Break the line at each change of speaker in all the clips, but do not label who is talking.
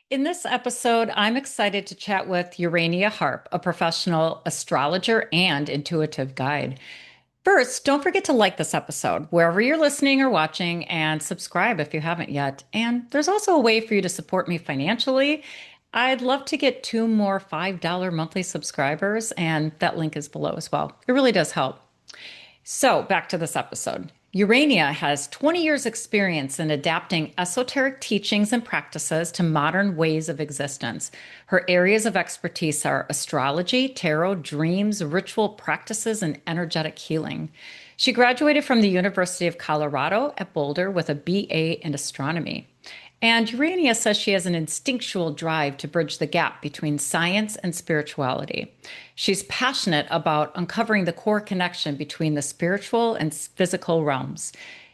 In this episode, I'm excited to chat with Urania Harp, a professional astrologer and intuitive guide. First, don't forget to like this episode wherever you're listening or watching and subscribe if you haven't yet. And there's also a way for you to support me financially. I'd love to get two more $5 monthly subscribers, and that link is below as well. It really does help. So, back to this episode. Urania has 20 years' experience in adapting esoteric teachings and practices to modern ways of existence. Her areas of expertise are astrology, tarot, dreams, ritual practices, and energetic healing. She graduated from the University of Colorado at Boulder with a BA in astronomy. And Urania says she has an instinctual drive to bridge the gap between science and spirituality. She's passionate about uncovering the core connection between the spiritual and physical realms.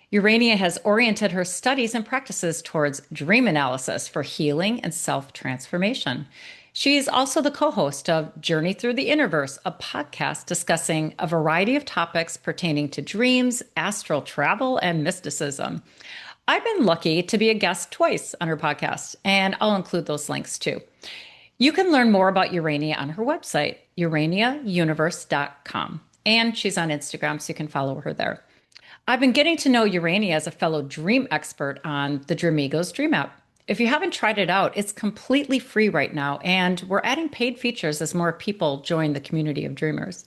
Urania has oriented her studies and practices towards dream analysis for healing and self transformation. She's also the co host of Journey Through the Innerverse, a podcast discussing a variety of topics pertaining to dreams, astral travel, and mysticism. I've been lucky to be a guest twice on her podcast, and I'll include those links too. You can learn more about Urania on her website, uraniauniverse.com. And she's on Instagram, so you can follow her there. I've been getting to know Urania as a fellow dream expert on the Dreamigos Dream app. If you haven't tried it out, it's completely free right now, and we're adding paid features as more people join the community of dreamers.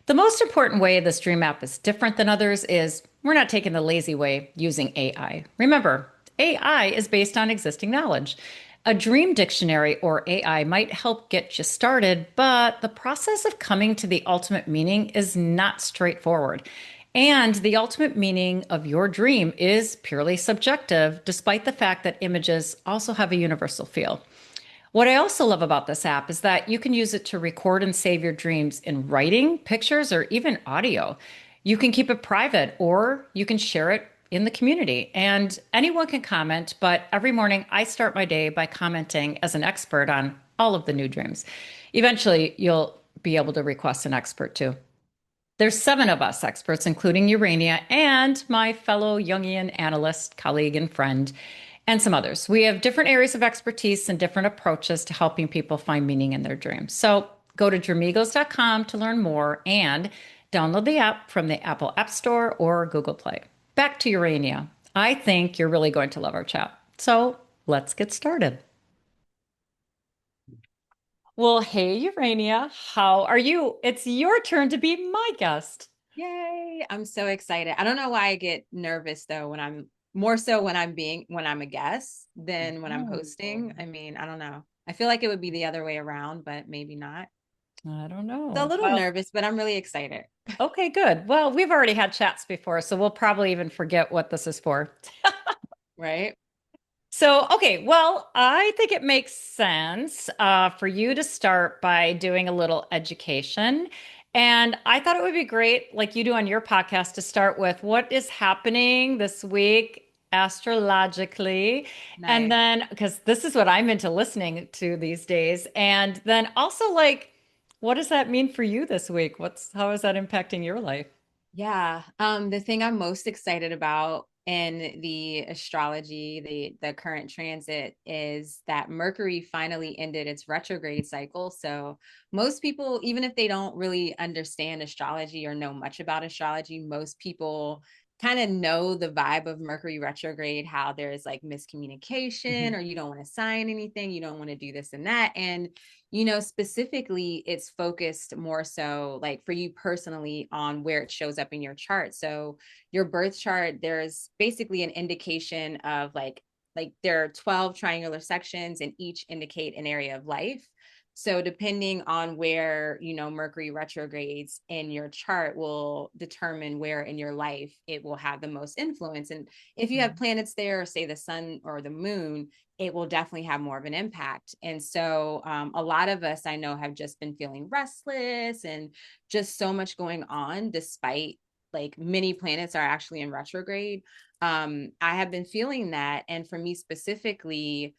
The most important way this dream app is different than others is we're not taking the lazy way using AI. Remember, AI is based on existing knowledge. A dream dictionary or AI might help get you started, but the process of coming to the ultimate meaning is not straightforward. And the ultimate meaning of your dream is purely subjective, despite the fact that images also have a universal feel. What I also love about this app is that you can use it to record and save your dreams in writing, pictures, or even audio. You can keep it private or you can share it in the community. And anyone can comment, but every morning I start my day by commenting as an expert on all of the new dreams. Eventually, you'll be able to request an expert too. There's seven of us experts, including Urania and my fellow Jungian analyst, colleague, and friend, and some others. We have different areas of expertise and different approaches to helping people find meaning in their dreams. So go to dreamigos.com to learn more and download the app from the Apple App Store or Google Play. Back to Urania. I think you're really going to love our chat. So let's get started. Well, hey, Urania, how are you? It's your turn to be my guest.
Yay. I'm so excited. I don't know why I get nervous though when I'm more so when I'm a guest than when I'm hosting. I mean, I don't know. I feel like it would be the other way around, but maybe not.
I don't
So a
know.
little
Well,
nervous, but I'm really excited.
okay, good. Well, we've already had chats before, so we'll probably even forget what this is for.
Right?
So, okay, well, I think it makes sense for you to start by doing a little education. And I thought it would be great, like you do on your podcast, to start with what is happening this week astrologically. And
Nice.
then, because this is what I'm into listening to these days. And then also, like, what does that mean for you this week? How is that impacting your life?
Yeah. The thing I'm most excited about in the astrology, the current transit is that Mercury finally ended its retrograde cycle. So most people, even if they don't really understand astrology or know much about astrology, most people kind of know the vibe of Mercury retrograde, how there's like miscommunication,
Mhm.
or you don't want to sign anything, you don't want to do this and that. And specifically, it's focused more so like for you personally on where it shows up in your chart. So your birth chart, there's basically an indication of like there are 12 triangular sections and each indicate an area of life. So depending on where, Mercury retrogrades in your chart will determine where in your life it will have the most influence. And if you have planets there, say the sun or the moon, it will definitely have more of an impact. And so a lot of us I know have just been feeling restless and just so much going on, despite like many planets are actually in retrograde. I have been feeling that. And for me specifically,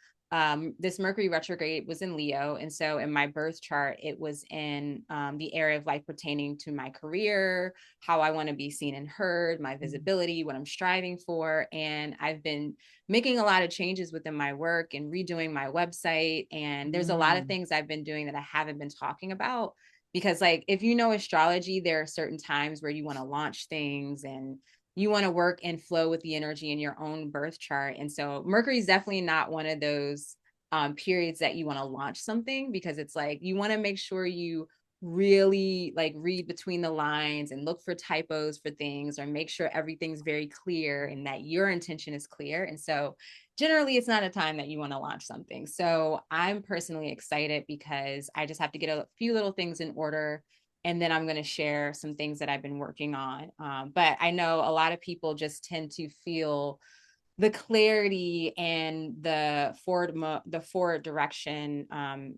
this Mercury retrograde was in Leo. And so in my birth chart, it was in the area of life pertaining to my career, how I want to be seen and heard, my visibility, what I'm striving for. And I've been making a lot of changes within my work and redoing my website. And there's a lot of things I've been doing that I haven't been talking about. Because, like, if you know astrology, there are certain times where you want to launch things and you want to work and flow with the energy in your own birth chart. And so Mercury is definitely not one of those periods that you want to launch something, because it's like you want to make sure you really like read between the lines and look for typos for things, or make sure everything's very clear and that your intention is clear. And so generally it's not a time that you want to launch something. So I'm personally excited because I just have to get a few little things in order, and then I'm going to share some things that I've been working on. But I know a lot of people just tend to feel the clarity and the forward direction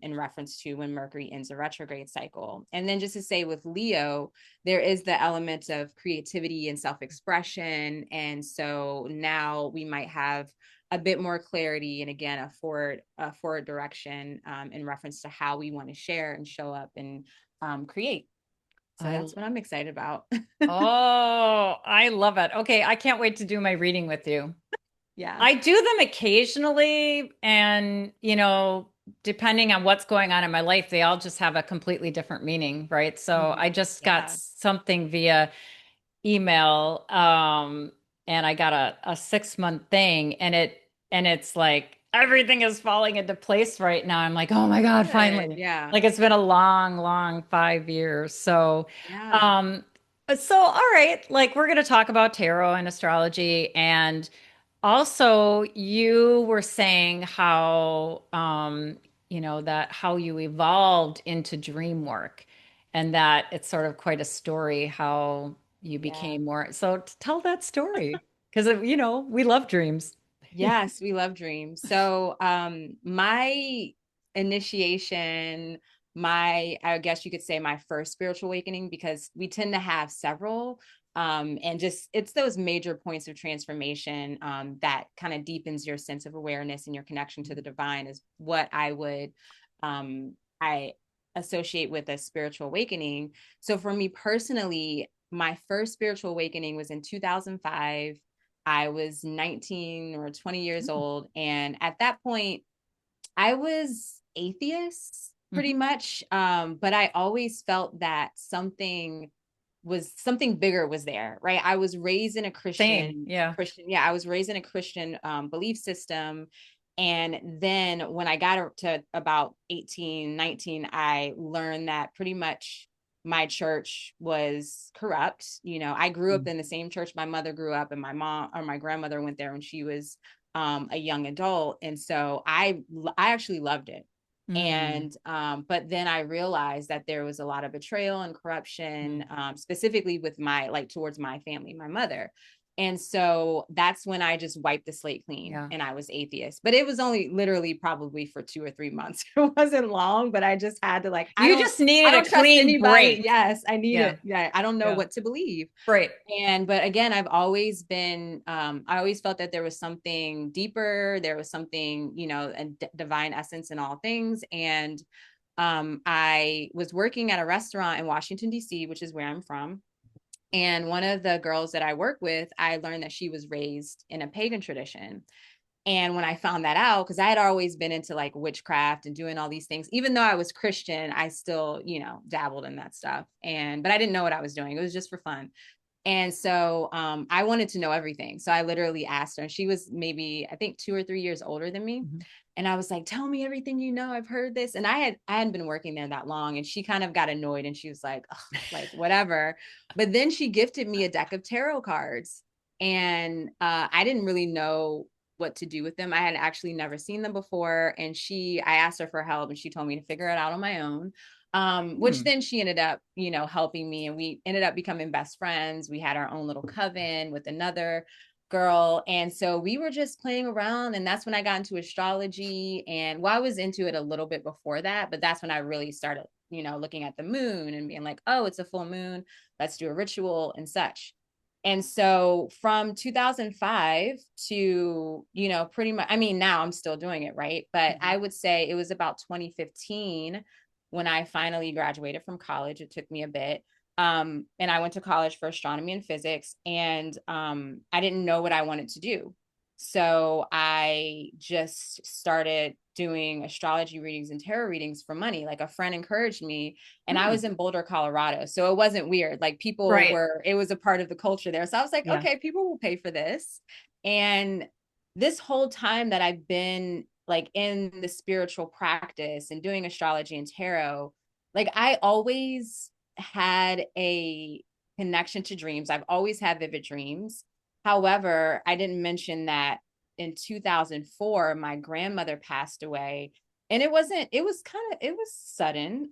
in reference to when Mercury ends a retrograde cycle. And then just to say, with Leo, there is the element of creativity and self-expression. And so now we might have a bit more clarity, and again, a forward direction in reference to how we want to share and show up and create. So
I,
that's what I'm excited about.
oh, I love it. Okay, I can't wait to do my reading with you.
Yeah.
I do them occasionally, and depending on what's going on in my life, they all just have a completely different meaning, right? So I just got
Yeah.
something via email, and I got a 6 month thing, and it's like everything is falling into place right now. I'm like, oh my God,
Good.
finally.
Yeah.
Like it's been a long, long 5 years. So,
Yeah.
um, so all right, like we're gonna talk about tarot and astrology, and also you were saying how that how you evolved into dream work, and that it's sort of quite a story how you
Yeah.
became more. So tell that story, because we love dreams.
Yes, we love dreams. So, my initiation, I guess you could say my first spiritual awakening, because we tend to have several, and just it's those major points of transformation, that kind of deepens your sense of awareness and your connection to the divine, is what I associate with a spiritual awakening. So for me personally, my first spiritual awakening was in 2005. I was 19 or 20 years
Mm.
old. And at that point, I was atheist pretty
Mhm.
much. But I always felt that something bigger was there, right? I was raised in a
Same, yeah.
Yeah, I was raised in a Christian belief system. And then when I got to about 18, 19, I learned that pretty much my church was corrupt. I grew up
Mm.
in the same church my mother grew up, and my mom or my grandmother went there when she was a young adult. And so I actually loved it.
Mm.
And but then I realized that there was a lot of betrayal and corruption,
Mm.
specifically with towards my family, my mother. And so that's when I just wiped the slate clean
Yeah.
and I was atheist. But it was only literally probably for 2 or 3 months. It wasn't long, but I just had to, like, I
You
don't
just
I
needed a
don't trust
clean
anybody.
break.
Yes, I need
Yeah.
it. Yeah, I don't know
Yeah.
what to believe.
Right.
But again, I've always been I always felt that there was something deeper, there was something, a divine essence in all things. And I was working at a restaurant in Washington, D.C., which is where I'm from. And one of the girls that I work with, I learned that she was raised in a pagan tradition. And when I found that out, because I had always been into like witchcraft and doing all these things, even though I was Christian, I still, dabbled in that stuff. But I didn't know what I was doing. It was just for fun. And so I wanted to know everything. So I literally asked her, and she was maybe, I think, 2 or 3 years older than me.
Mhm.
And I was like, tell me everything you know. I've heard this. And I hadn't been working there that long. And she kind of got annoyed and she was like, whatever. But then she gifted me a deck of tarot cards. And I didn't really know what to do with them. I had actually never seen them before. And I asked her for help, and she told me to figure it out on my own. Which
Hmm.
then she ended up, helping me, and we ended up becoming best friends. We had our own little coven with another girl. And so we were just playing around. And that's when I got into astrology. And I was into it a little bit before that, but that's when I really started, looking at the moon and being like, oh, it's a full moon. Let's do a ritual and such. And so from 2005 to, pretty much, I mean, now I'm still doing it, right? But
Mhm.
I would say it was about 2015 when I finally graduated from college. It took me a bit. And I went to college for astronomy and physics, and I didn't know what I wanted to do. So I just started doing astrology readings and tarot readings for money. Like a friend encouraged me, and I
Hmm.
was in Boulder, Colorado. So it wasn't weird. Like
Right.
it was a part of the culture there. So I was like,
Yeah.
okay, people will pay for this. And this whole time that I've been like in the spiritual practice and doing astrology and tarot, like I always had a connection to dreams. I've always had vivid dreams. However, I didn't mention that in 2004, my grandmother passed away. And it was sudden.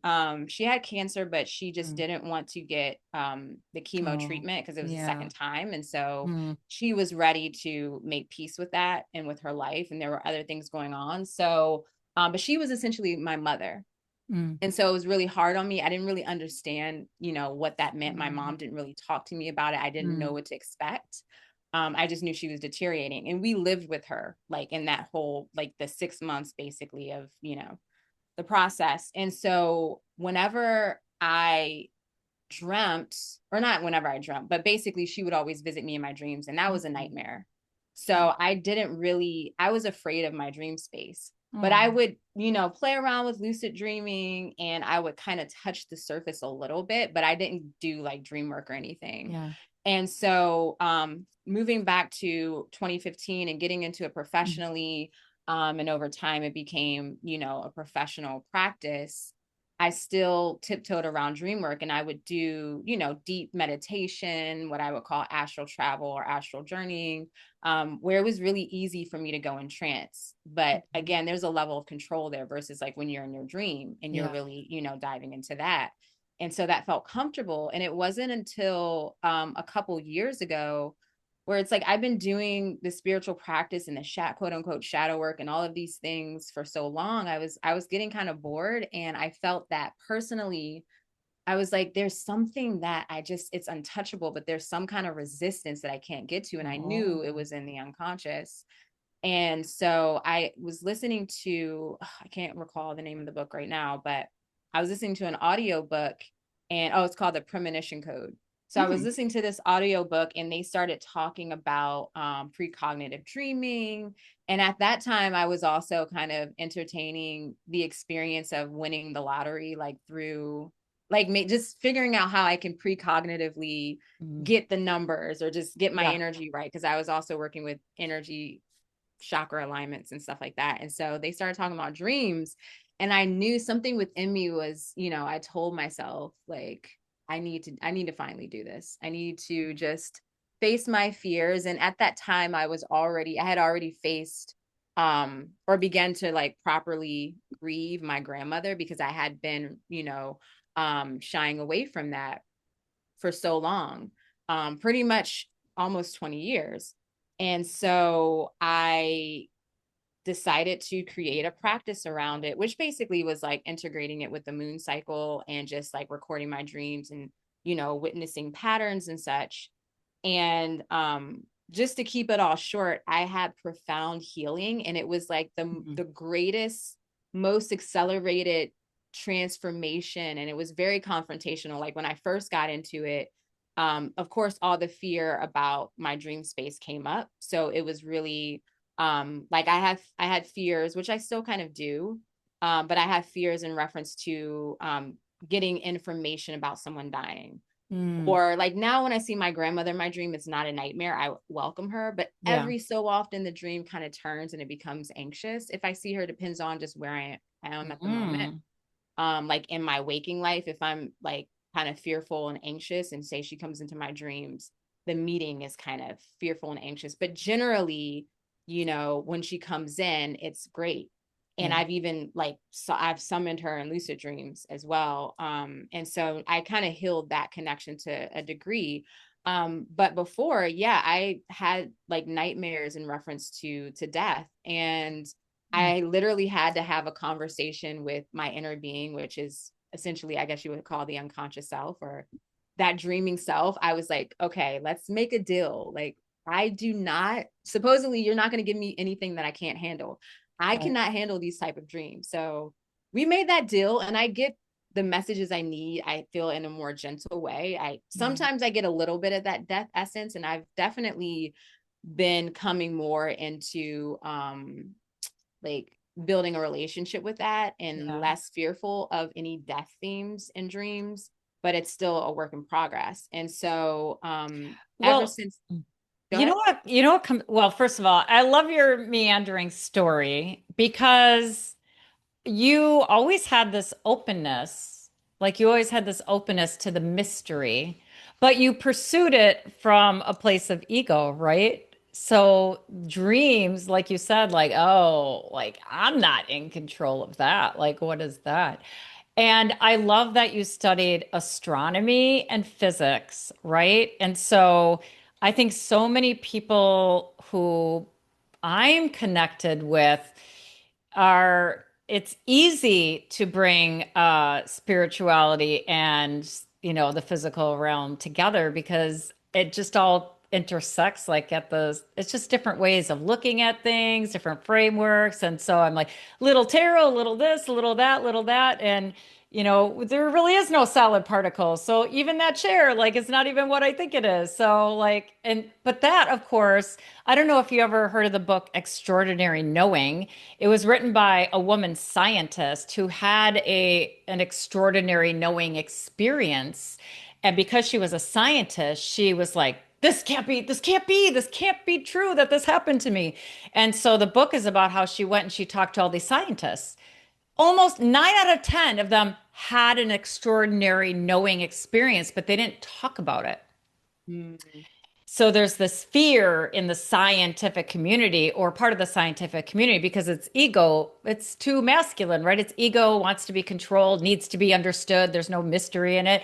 She had cancer, but she just
Mm.
didn't want to get the chemo
Oh,
treatment because it was the
yeah.
second time. And so
Mm.
she was ready to make peace with that and with her life. And there were other things going on. So, but she was essentially my mother.
Mm.
And so it was really hard on me. I didn't really understand, what that meant. My
Mm.
mom didn't really talk to me about it. I didn't know
Mm.
what to expect. I just knew she was deteriorating. And we lived with her, like in that whole, like the 6 months basically of, the process. And so whenever I dreamt, or not whenever I dreamt, but basically she would always visit me in my dreams. And that was a
Mm.
nightmare. So I was afraid of my dream space, but I
Oh,
would, play around with lucid dreaming and I would kind of touch the surface a little bit, but I didn't do like dream work or anything.
yeah.
And so, moving back to 2015 and getting into it
Mm.
professionally, and over time it became, a professional practice. I still tiptoed around dream work and I would do, deep meditation, what I would call astral travel or astral journeying, where it was really easy for me to go in trance. But
Mhm.
again, there's a level of control there versus like when you're in your dream and you're
Yeah.
really, diving into that. And so that felt comfortable. And it wasn't until a couple years ago where it's like I've been doing the spiritual practice and the quote unquote shadow work and all of these things for so long. I was getting kind of bored, and I felt that personally. I was like, there's something that it's untouchable, but there's some kind of resistance that I can't get to. And I knew it
Oh.
was in the unconscious. And so I was listening to, I can't recall the name of the book right now, but I was listening to an audio book, and it's called The Premonition Code. So I was
Mm.
listening to this audio book and they started talking about precognitive dreaming. And at that time, I was also kind of entertaining the experience of winning the lottery, like through like just figuring out how I can precognitively
Mm.
get the numbers or just get my
Yeah.
energy right. Cause I was also working with energy chakra alignments and stuff like that. And so they started talking about dreams. And I knew something within me was, I told myself, like, I need to finally do this. I need to just face my fears. And at that time, I had already faced or began to like properly grieve my grandmother because I had been, shying away from that for so long, pretty much almost 20 years. And so I decided to create a practice around it, which basically was like integrating it with the moon cycle and just like recording my dreams and, witnessing patterns and such. And just to keep it all short, I had profound healing, and it was like
Mm.
the greatest, most accelerated transformation. And it was very confrontational. Like when I first got into it, of course, all the fear about my dream space came up. So it was really like I had fears, which I still kind of do, but I have fears in reference to getting information about someone dying.
Mm.
Or like now when I see my grandmother in my dream, it's not a nightmare. I welcome her, but
Yeah.
every so often the dream kind of turns and it becomes anxious. If I see her, depends on just where I am at the moment.
Mm.
Like in my waking life, if I'm like kind of fearful and anxious, and say she comes into my dreams, the meeting is kind of fearful and anxious. But generally, when she comes in, it's great. And
Yeah.
I've even I've summoned her in lucid dreams as well. And so I kind of healed that connection to a degree. But before, yeah, I had like nightmares in reference to death. And
Mm.
I literally had to have a conversation with my inner being, which is essentially, I guess you would call the unconscious self, or that dreaming self, I was like, okay, let's make a deal. Like, I do not, supposedly, you're not going to give me anything that I can't handle. I
Right.
cannot handle these type of dreams. So we made that deal, and I get the messages I need. I feel in a more gentle way. I
Yeah.
sometimes I get a little bit of that death essence, and I've definitely been coming more into like building a relationship with that and
Yeah.
less fearful of any death themes in dreams, but it's still a work in progress. And so ever
Well,
since, go
you know
ahead.
what? You know what? Well, first of all, I love your meandering story because you always had this openness, like you always had this openness to the mystery, but you pursued it from a place of ego, right? So dreams, like you said, like, oh, like I'm not in control of that. Like, what is that? And I love that you studied astronomy and physics, right? And so I think so many people who I'm connected with are, it's easy to bring spirituality and, the physical realm together because it just all intersects like at the, it's just different ways of looking at things, different frameworks. And so I'm like, little tarot, little this, little that, little that. And there really is no solid particle. So even that chair, like, it's not even what I think it is. So, like, but that, of course, I don't know if you ever heard of the book Extraordinary Knowing. It was written by a woman scientist who had an extraordinary knowing experience. And because she was a scientist, she was like, this can't be true that this happened to me. And so the book is about how she went and she talked to all these scientists. Almost 9 out of 10 of them had an extraordinary knowing experience, but they didn't talk about it.
Mm,
So there's this fear in the scientific community or part of the scientific community because it's ego, it's too masculine, right? It's ego wants to be controlled, needs to be understood. There's no mystery in it.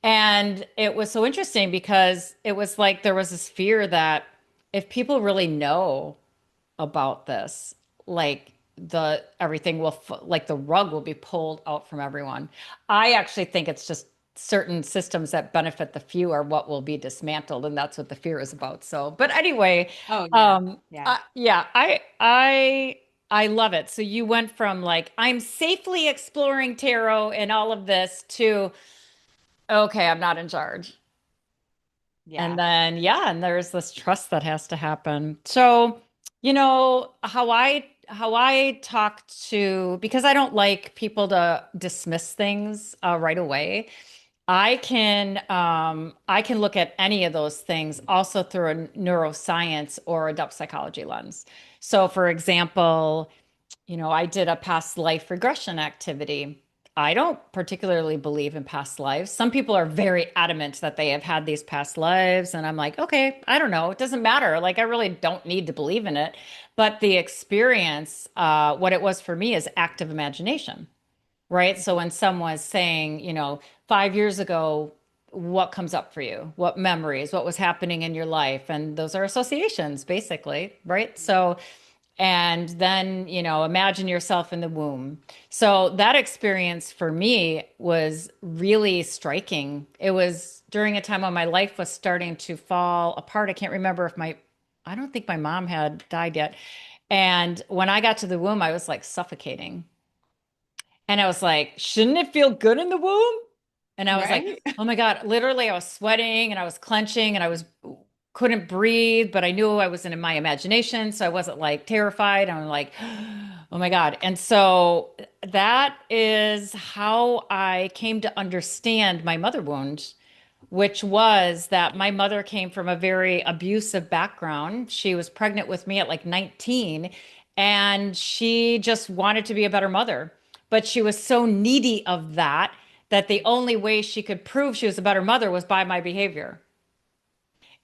And it was so interesting because it was like there was this fear that if people really know about this. Like the everything will like the rug will be pulled out from everyone. I actually think it's just certain systems that benefit the few are what will be dismantled, and that's what the fear is about. So, but anyway,
oh yeah, yeah.
yeah, I love it. So you went from like I'm safely exploring tarot and all of this to okay, I'm not in charge. And
Yeah.
then, yeah, and there's this trust that has to happen. So, how I talk to because I don't like people to dismiss things right away. I can look at any of those things also through a neuroscience or a depth psychology lens. So, for example, I did a past life regression activity. I don't particularly believe in past lives. Some people are very adamant that they have had these past lives. And I'm like, okay, I don't know. It doesn't matter. Like, I really don't need to believe in it. But the experience, what it was for me is active imagination, right? So when someone's saying, 5 years ago, what comes up for you? What memories? What was happening in your life? And those are associations, basically, right? So, and then imagine yourself in the womb. So that experience for me was really striking. It was during a time when my life was starting to fall apart. I can't remember if I don't think my mom had died yet. And when I got to the womb, I was like suffocating. And I was like, shouldn't it feel good in the womb? And I was like,
Right.
oh my God, literally I was sweating and I was clenching and I was couldn't breathe, but I knew I was in my imagination, so I wasn't like terrified. I'm like, oh my God. And so that is how I came to understand my mother wound, which was that my mother came from a very abusive background. She was pregnant with me at like 19, and she just wanted to be a better mother. But she was so needy of that that the only way she could prove she was a better mother was by my behavior.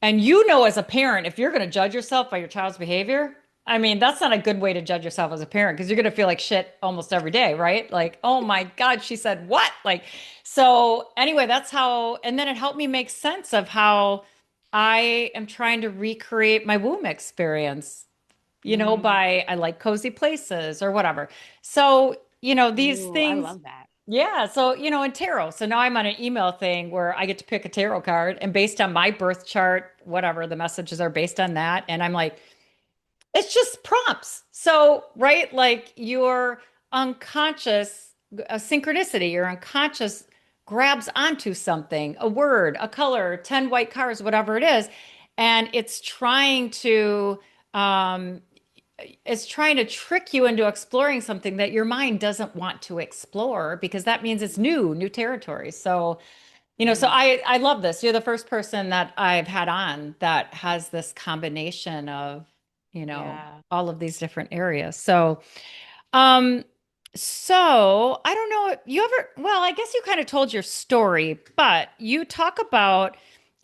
And as a parent, if you're going to judge yourself by your child's behavior, I mean, that's not a good way to judge yourself as a parent because you're going to feel like shit almost every day, right? Like, oh my God, she said what? Like, so anyway, that's how, and then it helped me make sense of how I am trying to recreate my womb experience,
Mm.
by I like cozy places or whatever. So, these
Ooh, I
things,
love that.
Yeah. So, in tarot. So now I'm on an email thing where I get to pick a tarot card and based on my birth chart, whatever the messages are based on that. And I'm like, it's just prompts. So, right, like your unconscious, a synchronicity, your unconscious grabs onto something, a word, a color, 10 white cars, whatever it is, and um, it's trying to trick you into exploring something that your mind doesn't want to explore because that means it's new territory. So, so
Mm,
I love this. You're the first person that I've had on that has this combination of,
yeah.
all of these different areas. Um, so I don't know, you ever, well, I guess you kind of told your story, but you talk about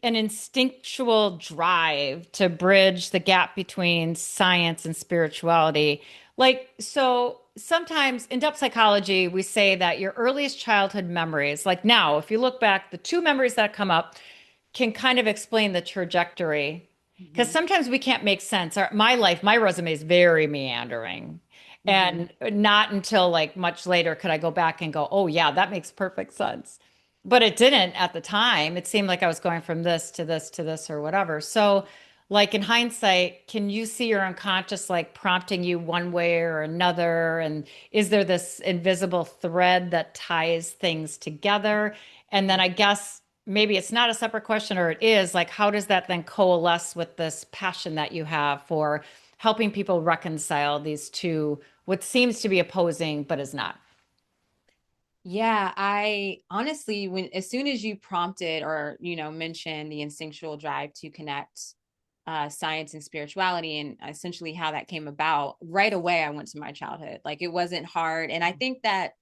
an instinctual drive to bridge the gap between science and spirituality. Like, so sometimes in depth psychology, we say that your earliest childhood memories, like now, if you look back, the two memories that come up can kind of explain the trajectory. Because
Hmm.
sometimes we can't make sense. My life, my resume is very meandering.
Hmm.
And not until like much later could I go back and go, oh, yeah, that makes perfect sense. But it didn't at the time. It seemed like I was going from this to this to this or whatever. So, like in hindsight, can you see your unconscious like prompting you one way or another? And is there this invisible thread that ties things together? And then I guess maybe it's not a separate question or it is like, how does that then coalesce with this passion that you have for helping people reconcile these two, what seems to be opposing, but is not?
Yeah, I honestly, when as soon as you prompted or mentioned the instinctual drive to connect science and spirituality and essentially how that came about, right away I went to my childhood. Like it wasn't hard, and I think that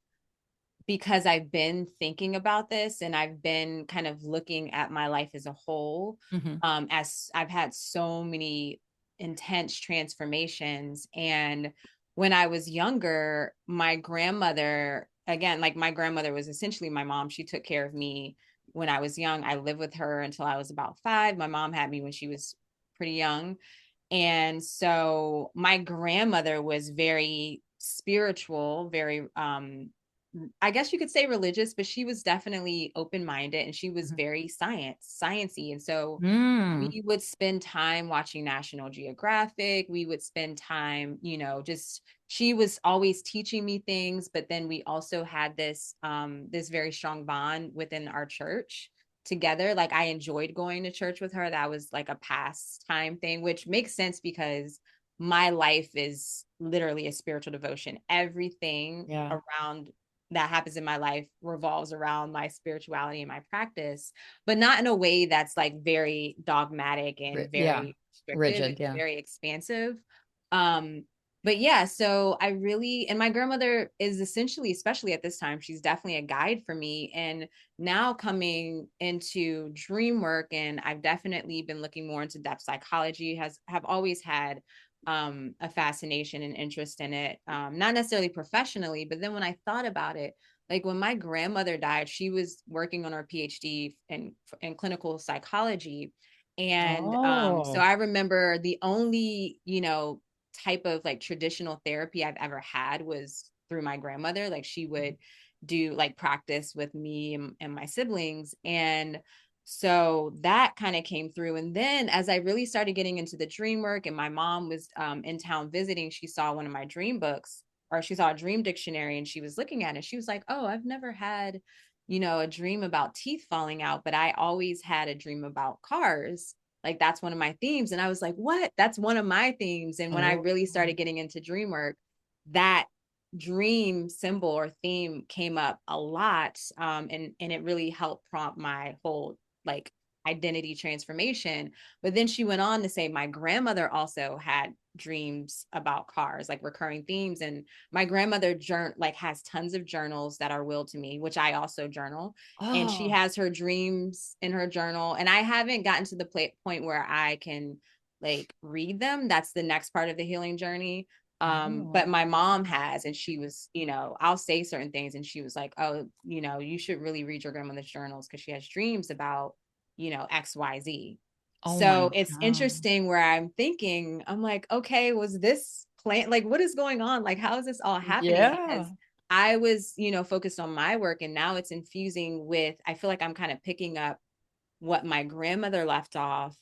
because I've been thinking about this and I've been kind of looking at my life as a whole,
Hmm.
as I've had so many intense transformations. And when I was younger, my grandmother, again, like my grandmother was essentially my mom. She took care of me when I was young. I lived with her until I was about 5. My mom had me when she was pretty young. And so my grandmother was very spiritual, very I guess you could say religious, but she was definitely open-minded and she was very sciencey. And so
Mm.
we would spend time watching National Geographic. We would spend time, just she was always teaching me things, but then we also had this very strong bond within our church together. Like I enjoyed going to church with her. That was like a pastime thing, which makes sense because my life is literally a spiritual devotion. Everything
Yeah.
around that happens in my life revolves around my spirituality and my practice, but not in a way that's like very dogmatic and
Yeah.
very restrictive.
Rigid.
It's
Yeah.
very expansive. Um, but yeah, so I really, and my grandmother is essentially, especially at this time, she's definitely a guide for me. And now coming into dream work, and I've definitely been looking more into depth psychology, have always had a fascination and interest in it, not necessarily professionally, but then when I thought about it, like when my grandmother died, she was working on her PhD in clinical psychology. And so
Oh.
I remember the only, type of like traditional therapy I've ever had was through my grandmother. Like she would do like practice with me and my siblings. And so that kind of came through. And then as I really started getting into the dream work and my mom was in town visiting, she saw one of my dream books, or she saw a dream dictionary, and she was looking at it. She was like, oh, I've never had, a dream about teeth falling out, but I always had a dream about cars. Like that's one of my themes. And I was like, what? That's one of my themes. And when I
Oh.
really started getting into dream work, that dream symbol or theme came up a lot. And it really helped prompt my whole like identity transformation. But then she went on to say my grandmother also had dreams about cars, like recurring themes. And my grandmother like has tons of journals that are willed to me, which I also journal. And she
Oh.
has her dreams in her journal. And I haven't gotten to the point where I can like read them. That's the next part of the healing journey. But
Oh.
my mom has, and she was, I'll say certain things, and she was like, oh, you should really read your grandmother's journals because she has dreams about, XYZ.
Oh my
So it's
God.
interesting where I'm like, okay, was this plan? Like, what is going on? Like, how is this all happening? Because
Yeah.
I was, focused on my work, and now it's infusing with, I feel like I'm kind of picking up what my grandmother left off.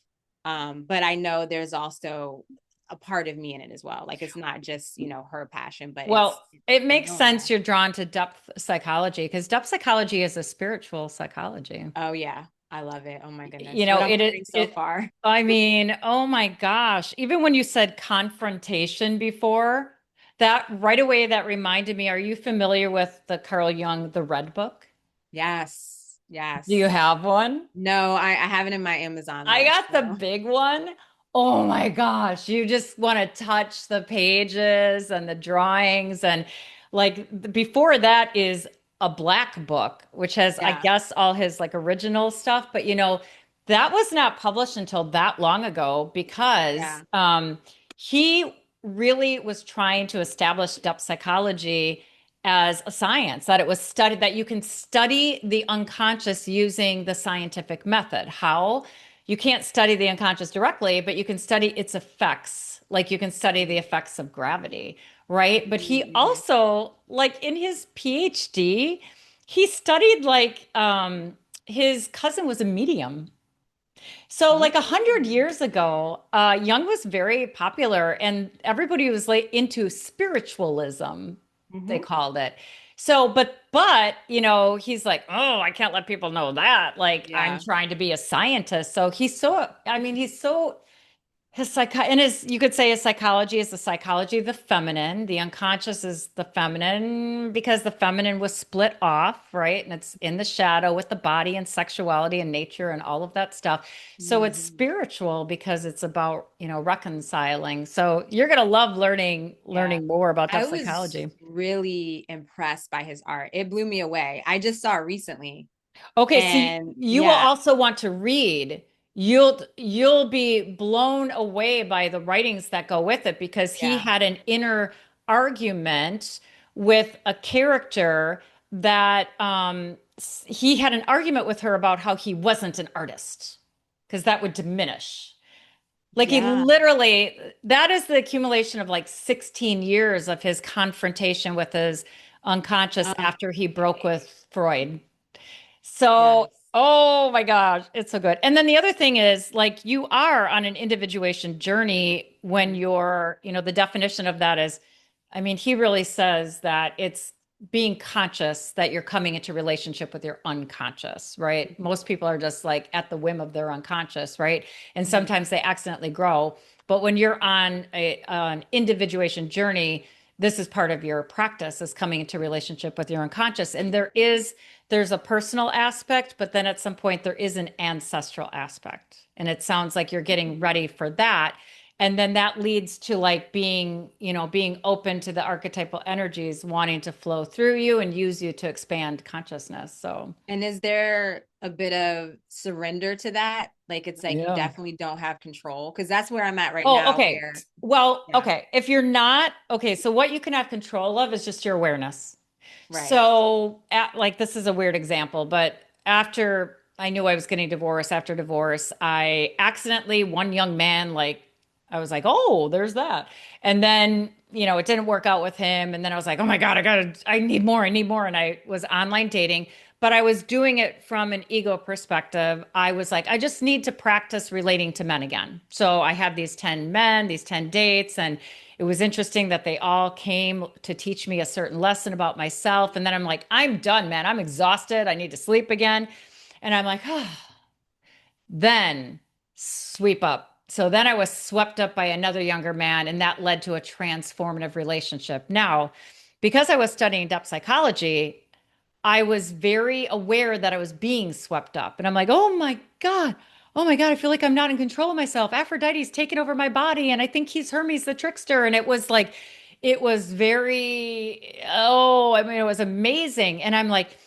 But I know there's also a part of me in it as well. Like it's not just, her passion, but
Well, it
I
makes
know it
sense
all.
you're drawn to depth psychology because depth psychology is a spiritual psychology.
Oh yeah. I love it. Oh my goodness.
You
What
know,
I'm
it,
learning
it,
so
it,
far.
I mean, oh my gosh, even when you said confrontation before, that right away, that reminded me, are you familiar with the Carl Jung, The Red Book?
Yes.
Do you
Yes.
have one?
No, I have it in my Amazon
I
list.
got the
So
big one. Oh my gosh, you just want to touch the pages and the drawings. And like before that is a black book, which has, I
yeah.
guess, all his like original stuff. But that was not published until that long ago because
Yeah.
he really was trying to establish depth psychology as a science, that it was studied, that you can study the unconscious using the scientific method. How? You can't study the unconscious directly, but you can study its effects. Like you can study the effects of gravity, right? But he
Mhm.
also, like in his PhD, he studied his cousin was a medium. So, like 100 years ago, Jung was very popular, and everybody was like into spiritualism, they
Mhm.
called it. So, but he's like, oh, I can't let people know that. Like, I'm
Yeah.
trying to be a scientist. So I mean, he's so you could say his psychology is the psychology of the feminine. The unconscious is the feminine because the feminine was split off, right? And it's in the shadow with the body and sexuality and nature and all of that stuff. So it's
Mhm.
spiritual because it's about, reconciling. So you're gonna love learning
Yeah.
learning more about
I
depth
was
psychology.
really impressed by his art. It blew me away. I just saw it recently.
Okay, so
And
you will
yeah,
also want to read. You'll be blown away by the writings that go with it because he
yeah.
had an inner argument with a character that he had an argument with her about how he wasn't an artist because that would diminish. Like he
Yeah.
literally, that is the accumulation of like 16 years of his confrontation with his unconscious after he broke
Okay.
with Freud. So,
Yes.
oh my gosh, it's so good. And then the other thing is like you are on an individuation journey when
Mhm.
the definition of that is, I mean, he really says that it's being conscious that you're coming into relationship with your unconscious, right? Most people are just like at the whim of their unconscious, right? And
Mhm.
sometimes they accidentally grow. But when you're on an individuation journey, this is part of your practice is coming into relationship with your unconscious. And there's a personal aspect, but then at some point there is an ancestral aspect. And it sounds like you're getting ready for that. And then that leads to like being open to the archetypal energies wanting to flow through you and use you to expand consciousness. So,
And is there a bit of surrender to that? Like it's like you
yeah.
definitely don't have control because that's where I'm at right
Oh,
now
okay.
where
Well,
yeah,
okay. If you're not, okay, so what you can have control of is just your awareness.
right.
So, like, this is a weird example, but after I knew I was getting divorced, after divorce, I accidentally, one young man, like, I was like, oh, there's that. And then, it didn't work out with him. And then I was like, oh my God, I need more, I need more. And I was online dating, but I was doing it from an ego perspective. I was like, I just need to practice relating to men again. So I had these 10 men, these 10 dates, and it was interesting that they all came to teach me a certain lesson about myself. And then I'm like, I'm done, man. I'm exhausted. I need to sleep again. And I'm like, oh, then sweep up. So then I was swept up by another younger man, and that led to a transformative relationship. Now, because I was studying depth psychology, I was very aware that I was being swept up. And I'm like, oh my God. Oh my God. I feel like I'm not in control of myself. Aphrodite's taken over my body. And I think he's Hermes the trickster. And it was like, it was very, oh, I mean, it was amazing. And I'm like,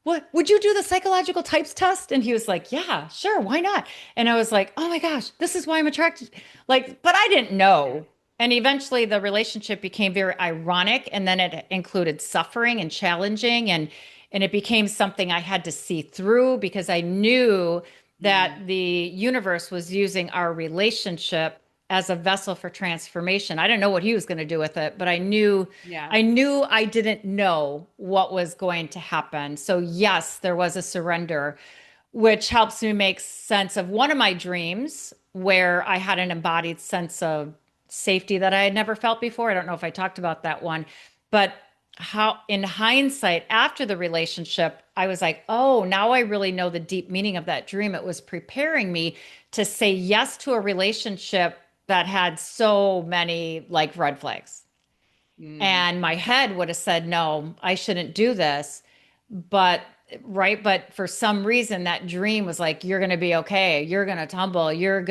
what would you do the psychological types test? And he was like, yeah, sure. Why not? And I was like, oh my gosh, this is why I'm attracted. Like, but I didn't know. And eventually the relationship became very ironic. And then it included suffering and challenging. And it became something I had to see through because I knew
Mm.
that the universe was using our relationship as a vessel for transformation. I didn't know what he was going to do with it, but
Yeah.
I knew I didn't know what was going to happen. So yes, there was a surrender, which helps me make sense of one of my dreams where I had an embodied sense of safety that I had never felt before. I don't know if I talked about that one, but how, in hindsight, after the relationship, I was like, oh, now I really know the deep meaning of that dream. It was preparing me to say yes to a relationship that had so many like red flags.
Mm.
And my head would have said, no, I shouldn't do this. But, right. But for some reason, that dream was like, you're going to be okay. You're going to tumble. But you're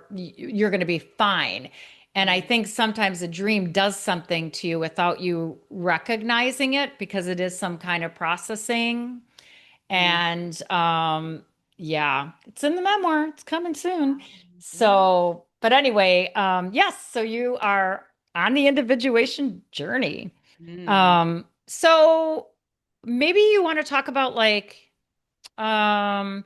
going to be fine. And I
Mm.
think sometimes a dream does something to you without you recognizing it because it is some kind of processing.
Mm.
And yeah, it's in the memoir. It's coming soon.
Yeah.
So, but anyway, yes, so you are on the individuation journey.
Mm.
So maybe you want to talk about like um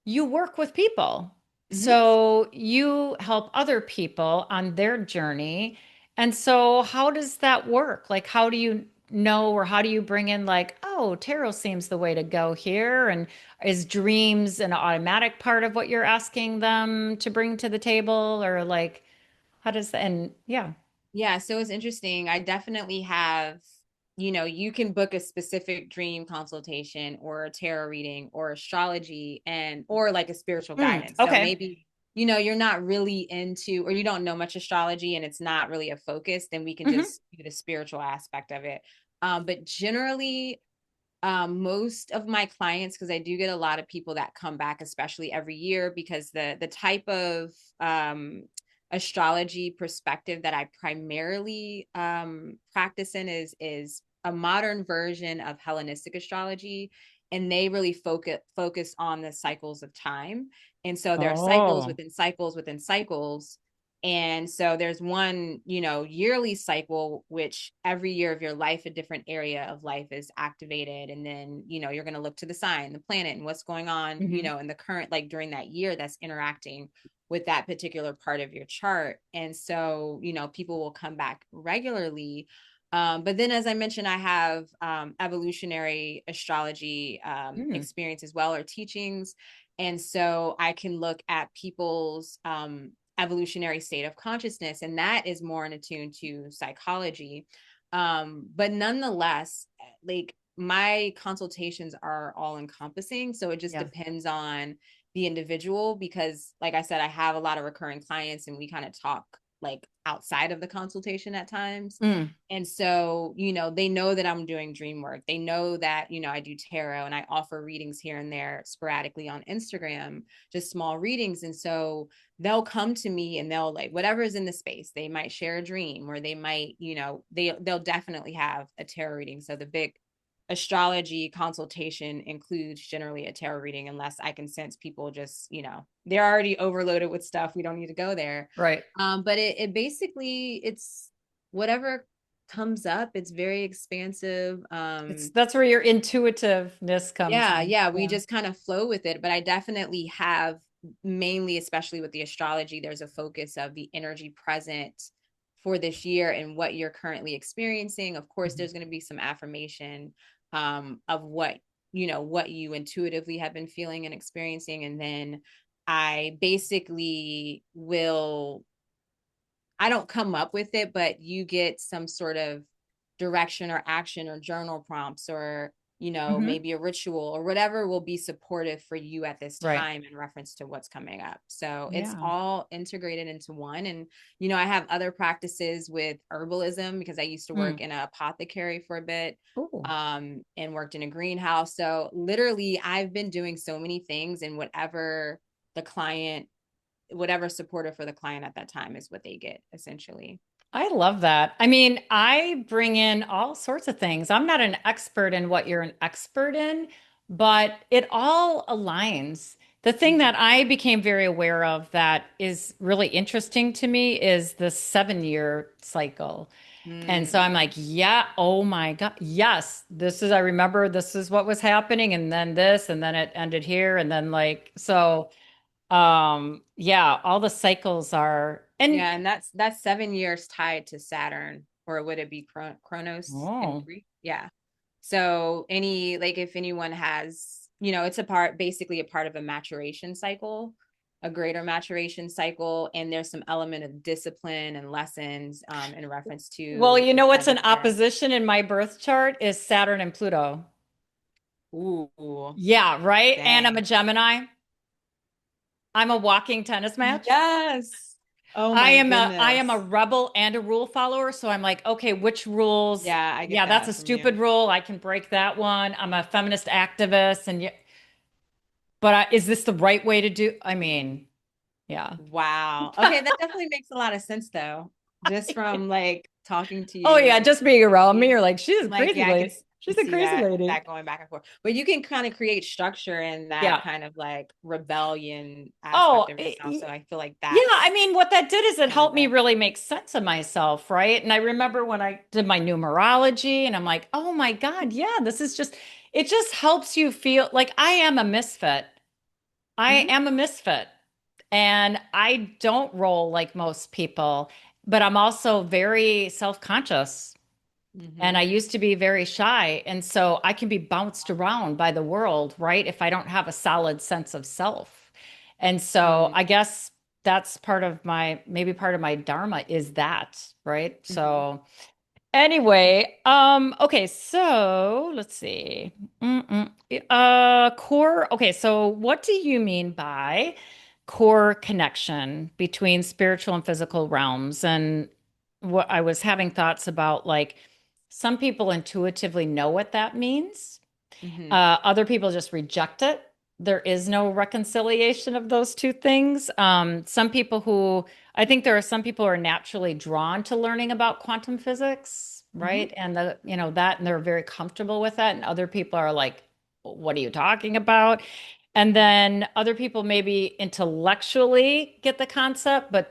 you work with people.
Mhm.
So you help other people on their journey. And so how does that work? Like, how do you know, or how do you bring in like, oh, tarot seems the way to go here? And is dreams an automatic part of what you're asking them to bring to the table? Or like, how does that, and yeah.
Yeah, so it's interesting. I definitely have, you can book a specific dream consultation or a tarot reading or astrology and or like a spiritual guidance. So
Okay.
maybe, you're not really into or you don't know much astrology and it's not really a focus, then we can
Hmm.
just do the spiritual aspect of it. But generally, most of my clients, because I do get a lot of people that come back, especially every year, because the type of astrology perspective that I primarily practice in is a modern version of Hellenistic astrology, and they really focus on the cycles of time. And so there are cycles
Oh.
within cycles within cycles, and so there's one, yearly cycle, which every year of your life, a different area of life is activated. And then, you're going to look to the sign, the planet, and what's going on,
Hmm.
in the current, like during that year that's interacting with that particular part of your chart. And so, people will come back regularly. But then, as I mentioned, I have evolutionary astrology
Mm.
experience as well, or teachings. And so I can look at people's evolutionary state of consciousness, and that is more in attune to psychology. But nonetheless, like my consultations are all encompassing, so it just
Yeah.
depends on the individual, because like I said, I have a lot of recurring clients and we kind of talk like outside of the consultation at times.
Mm.
And so, they know that I'm doing dream work. They know that, I do tarot and I offer readings here and there sporadically on Instagram, just small readings. And so they'll come to me and they'll like whatever's in the space. They might share a dream, or they might, they'll definitely have a tarot reading. So the big astrology consultation includes generally a tarot reading, unless I can sense people just, they're already overloaded with stuff. We don't need to go there.
Right.
But it basically, it's whatever comes up. It's very expansive.
That's where your intuitiveness comes
Yeah,
in.
yeah, we
Yeah.
just kind of flow with it. But I definitely have, mainly, especially with the astrology, there's a focus of the energy present for this year and what you're currently experiencing. Of course,
Mhm.
there's going to be some affirmation of what, what you intuitively have been feeling and experiencing. And then I basically will, I don't come up with it, but you get some sort of direction or action or journal prompts, or,
Mhm.
maybe a ritual or whatever will be supportive for you at this
Right.
time in reference to what's coming up. So it's
Yeah.
all integrated into one. And, I have other practices with herbalism because I used to
Mm.
work in an apothecary for a bit,
Ooh.
and worked in a greenhouse. So literally, I've been doing so many things, and the client whatever supportive for the client at that time is what they get, essentially.
I love that. I mean, I bring in all sorts of things. I'm not an expert in what you're an expert in, but it all aligns. The thing that I became very aware of that is really interesting to me is the 7 year cycle. And so I'm
Mm-hmm.
like, yeah, oh my God. Yes, I remember this is what was happening. And then this, and then it ended here. And then like, so. Yeah, all the cycles are, and
Yeah, and that's 7 years tied to Saturn, or would it be Chronos in
oh,
Greek? Yeah. So any like if anyone has, it's a part basically a part of a maturation cycle, a greater maturation cycle, and there's some element of discipline and lessons in reference
well,
to
you
the
know what's an
7 year.
opposition in my birth chart is Saturn and Pluto.
Ooh,
Yeah, right. And I'm a
dang.
Gemini. I'm a walking tennis match.
Yes. Oh
I
my
am a
goodness.
rebel and a rule follower. So I'm like, okay, which rules?
Yeah, I get
Yeah, that's a
that from you.
stupid rule. I can break that one. I'm a feminist activist, and but is this the right way to do? I mean, yeah.
Wow. Okay, that definitely makes a lot of sense though. Just from like talking to
Oh
you
yeah,
and
just being
like
around me,
you,
you're like, she's a
like
crazy
yeah,
lady. She's a
see
crazy lady.
that going back and forth. But you can kind of create structure in that
Yeah.
kind of like rebellion
Oh,
aspect of yourself. So I feel like
yeah. I
that's
mean, what that did is it
kind of
helped me
the
really make sense of myself, right? And I remember when I did my numerology, and I'm like, oh my God, yeah, this is just, it just helps you feel like I am a misfit. I
Mhm,
am a misfit, and I don't roll like most people, but I'm also very self-conscious. And I
mhm,
used to be very shy. And so I can be bounced around by the world, right? If I don't have a solid sense of self. And so
mm,
I guess that's maybe part of my dharma is that, right?
mhm,
So anyway, okay, so let's see. Core. Okay, so what do you mean by core connection between spiritual and physical realms? And what I was having thoughts about, like, some people intuitively know what that means.
mhm,
Other people just reject it. There is no reconciliation of those two things. Some people who, I think there are some people who are naturally drawn to learning about quantum physics,
mhm.
right? And that, and they're very comfortable with that. And other people are like, what are you talking about? And then other people maybe intellectually get the concept, but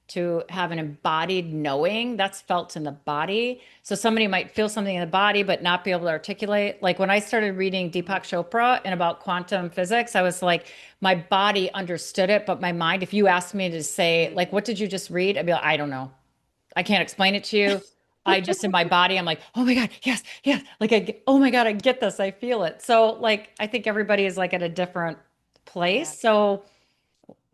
to have an embodied knowing that's felt in the body. So somebody might feel something in the body, but not be able to articulate. Like when I started reading Deepak Chopra and about quantum physics, I was like, my body understood it, but my mind, if you asked me to say, like, what did you just read? I'd be like, I don't know. I can't explain it to you. I just in my body, I'm like, oh my God, yes, yes. Like oh my God, I get this. I feel it. So like I think everybody is like at a different place.
Yeah.
So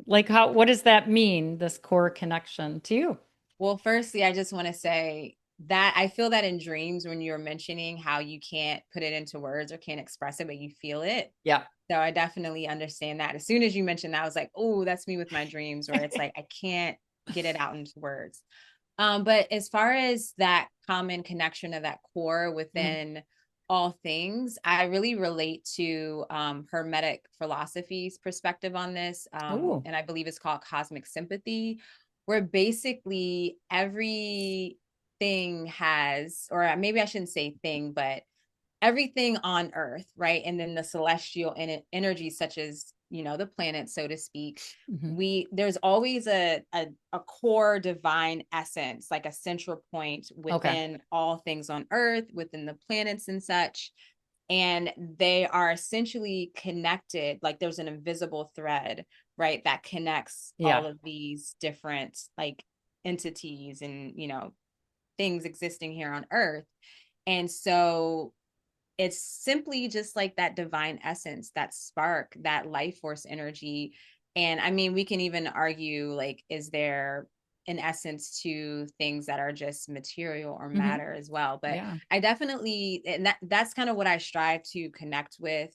like what does that mean, this core connection to you?
Well, firstly, I just want to say that I feel that in dreams when you're mentioning how you can't put it into words or can't express it, but you feel it.
Yeah.
So I definitely understand that. As soon as you mentioned that, I was like, oh, that's me with my dreams, where it's like I can't get it out into words. But as far as that common connection of that core
Mhm.
within all things, I really relate to Hermetic philosophy's perspective on this.
Oh,
And I believe it's called cosmic sympathy, where basically everything has, or maybe I shouldn't say thing, but everything on earth, right? And then the celestial energy, such as, the planets, so to speak.
mhm.
There's always a core divine essence, like a central point
Okay.
within all things on earth, within the planets and such. And they are essentially connected, like there's an invisible thread, right, that connects
Yeah.
all of these different like entities and things existing here on earth. And so it's simply just like that divine essence, that spark, that life force energy. And I mean, we can even argue like, is there an essence to things that are just material or
Hmm.
matter as well? But
Yeah.
I definitely, and that's kind of what I strive to connect with.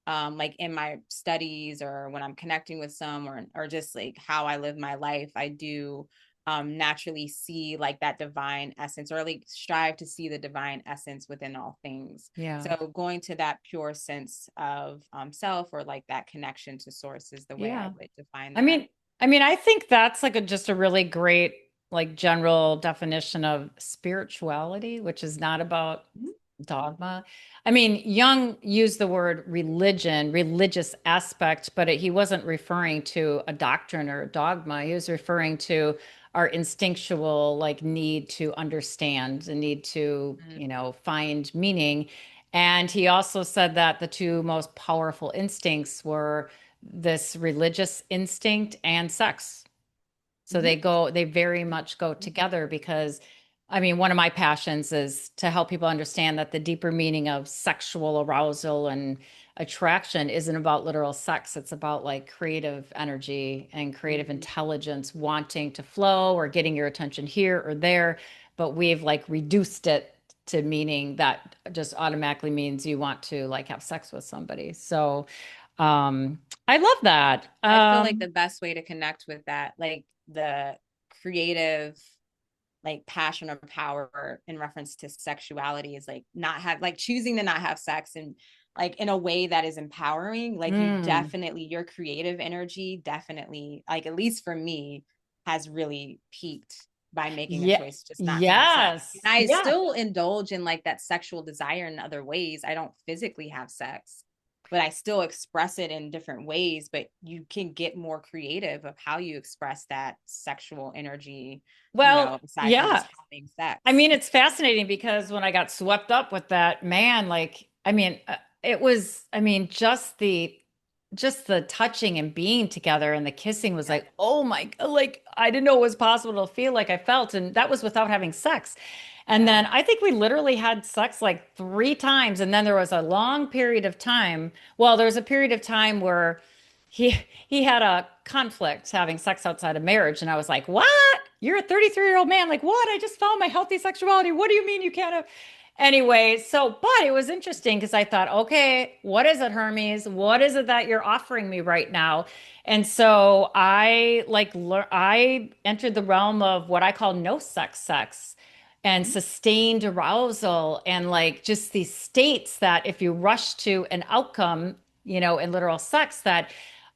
Like in my studies or when I'm connecting with some or just like how I live my life, I do naturally see like that divine essence or like strive to see the divine essence within all things.
Yeah.
So going to that pure sense of self or like that connection to source is the way I
Yeah.
would define
I
that.
mean, I think that's like just a really great like general definition of spirituality, which is not about
Mhm.
dogma. I mean, Jung used the word religion, religious aspect, but he wasn't referring to a doctrine or a dogma. He was referring to our instinctual like need to understand, the need to, find meaning. And he also said that the two most powerful instincts were this religious instinct and sex. So
Mhm.
they very much go together because, I mean, one of my passions is to help people understand that the deeper meaning of sexual arousal and attraction isn't about literal sex. It's about like creative energy and creative
Mhm.
intelligence wanting to flow or getting your attention here or there. But we've like reduced it to meaning that just automatically means you want to like have sex with somebody. So, I love that.
I feel like the best way to connect with that, like the creative, like passion or power in reference to sexuality, is like not have, like choosing to not have sex, and like in a way that is empowering. Like you
Mm.
definitely, your creative energy definitely, like at least for me, has really peaked by making the
Yeah.
choice just not to have sex. And
Yes.
I
Yeah.
still indulge in like that sexual desire in other ways. I don't physically have sex, but I still express it in different ways. But you can get more creative of how you express that sexual energy,
Well,
aside from
yeah.
just having
I
sex.
mean, it's fascinating because when I got swept up with that man, like, I mean, it was, I mean, just the touching and being together and the kissing was
Yeah.
like, oh my, like, I didn't know it was possible to feel like I felt. And that was without having sex. And
Yeah.
then I think we literally had sex like 3 times. And then there was a long period of time. Well, there was a period of time where he he had a conflict having sex outside of marriage. And I was like, what? You're a 33-year-old man. Like, what? I just found my healthy sexuality. What do you mean you can't have? Anyway, so, but it was interesting because I thought, okay, what is it, Hermes? What is it that you're offering me right now? And so I entered the realm of what I call no sex and
Mhm.
sustained arousal and like just these states that if you rush to an outcome, in literal sex, that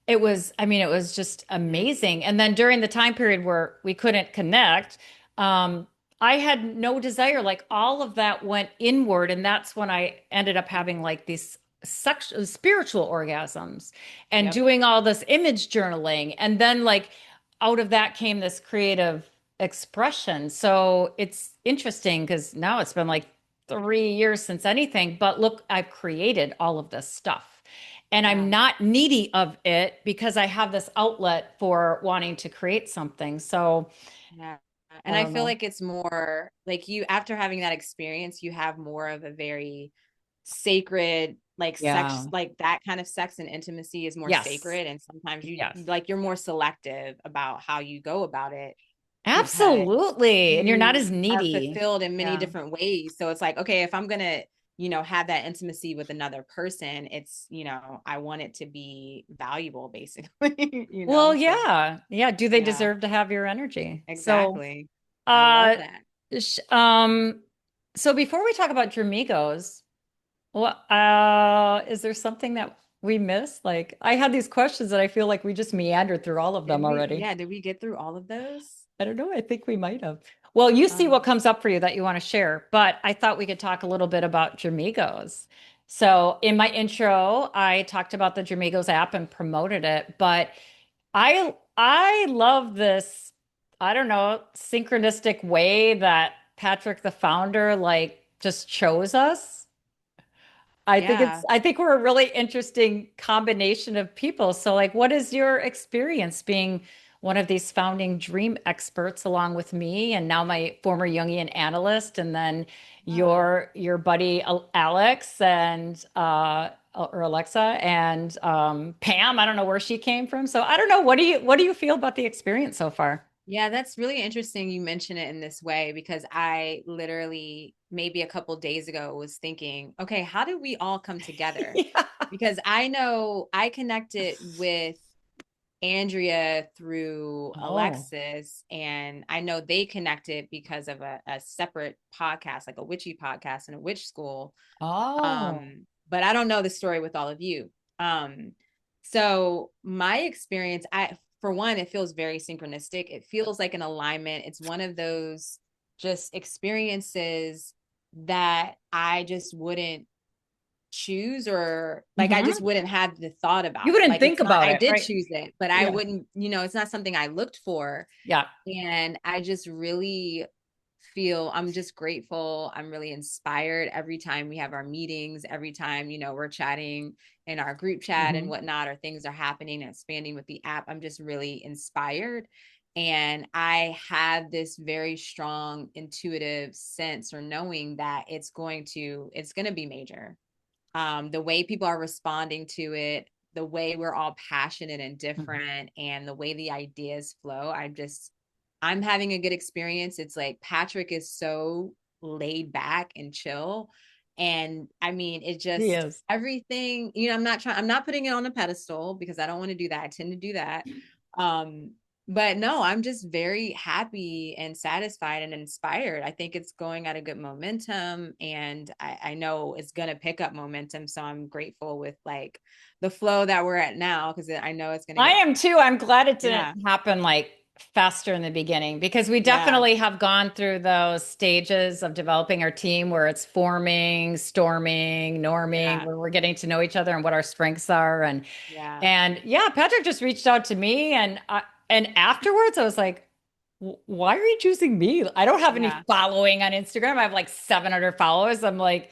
it was, I mean, it was just
Mhm.
amazing. And then during the time period where we couldn't connect, um, I had no desire. Like all of that went inward. And that's when I ended up having like these sexual, spiritual orgasms and
Yep.
doing all this image journaling. And then, like, out of that came this creative expression. So it's interesting because now it's been like 3 years since anything. But look, I've created all of this stuff. And I'm
Yeah.
not needy of it because I have this outlet for wanting to create something. So
Yeah.
I
And I
don't
feel
know.
like it's more like you, after having that experience, you have more of a very sacred, like sex,
Yeah.
like that kind of sex and intimacy is more
Yes.
sacred. And sometimes you,
Yes.
like, you're more selective about how you go about it because
Absolutely. And you're not
you
as
are
needy.
fulfilled in many
Yeah.
different ways. So it's like, okay, if I'm going to, have that intimacy with another person, it's, I want it to be valuable, basically,
Well,
So
yeah. Yeah. Do they
yeah,
deserve to have your energy? So,
exactly. I love
uh,
that.
sh so before we talk about Dramigos, well, is there something that we missed? Like, I had these questions that I feel like we just meandered through all of them already.
Did we get through all of those?
I don't know. I think we might have. Well, you see what
Um,
comes up for you that you want to share, but I thought we could talk a little bit about Dramigos. So in my intro, I talked about the Dramigos app and promoted it, but I love this, I don't know, synchronistic way that Patrick, the founder, like just chose us.
yeah.
I think we're a really interesting combination of people. So like what is your experience being one of these founding dream experts along with me and now my former Jungian analyst and then
Yeah.
your buddy Alex and or Alexa and Pam, I don't know where she came from. So I don't know, what do you feel about the experience so far?
Yeah, that's really interesting you mention it in this way, because I literally maybe a couple days ago was thinking, okay, how did we all come together?
Yeah.
Because I know I connected with Andrea through
Oh.
Alexis, and I know they connected because of a separate podcast, like a witchy podcast and a witch school.
Oh.
But I don't know the story with all of you. Um, so my experience, for one, it feels very synchronistic. It feels like an alignment. It's one of those just experiences that I just wouldn't choose, or like I just
Hmm.
wouldn't have the thought
You
about it.
wouldn't
Like
think
it's not,
about
I
it,
did
right?
choose it, but I
Yeah.
wouldn't, it's not something I looked for.
Yeah.
And I just really I'm just grateful. I'm really inspired every time we have our meetings, every time, we're chatting in our group chat and
Mhm.
whatnot, or things are happening and expanding with the app. I'm just really inspired. And I have this very strong intuitive sense or knowing that it's going to be major. The way people are responding to it, the way we're all passionate and
Mhm.
different, and the way the ideas flow, I'm having a good experience. It's like Patrick is so laid back and chill. And I mean, it
He
just
is.
everything, I'm not putting it on a pedestal because I don't want to do that. I tend to do that. Um, but no, I'm just very happy and satisfied and inspired. I think it's going at a good momentum, and I know it's going to pick up momentum. So I'm grateful with like the flow that we're at now, because I know it's going to
I
get,
am too. I'm glad it didn't
yeah,
happen like faster in the beginning because we
yeah,
definitely have gone through those stages of developing our team where it's forming, storming, norming,
yeah,
where we're getting to know each other and what our strengths are.
yeah,
And yeah, Patrick just reached out to me and afterwards I was like, Why are you choosing me? I don't have any
yeah,
following on Instagram. I have like 700 followers. I'm like,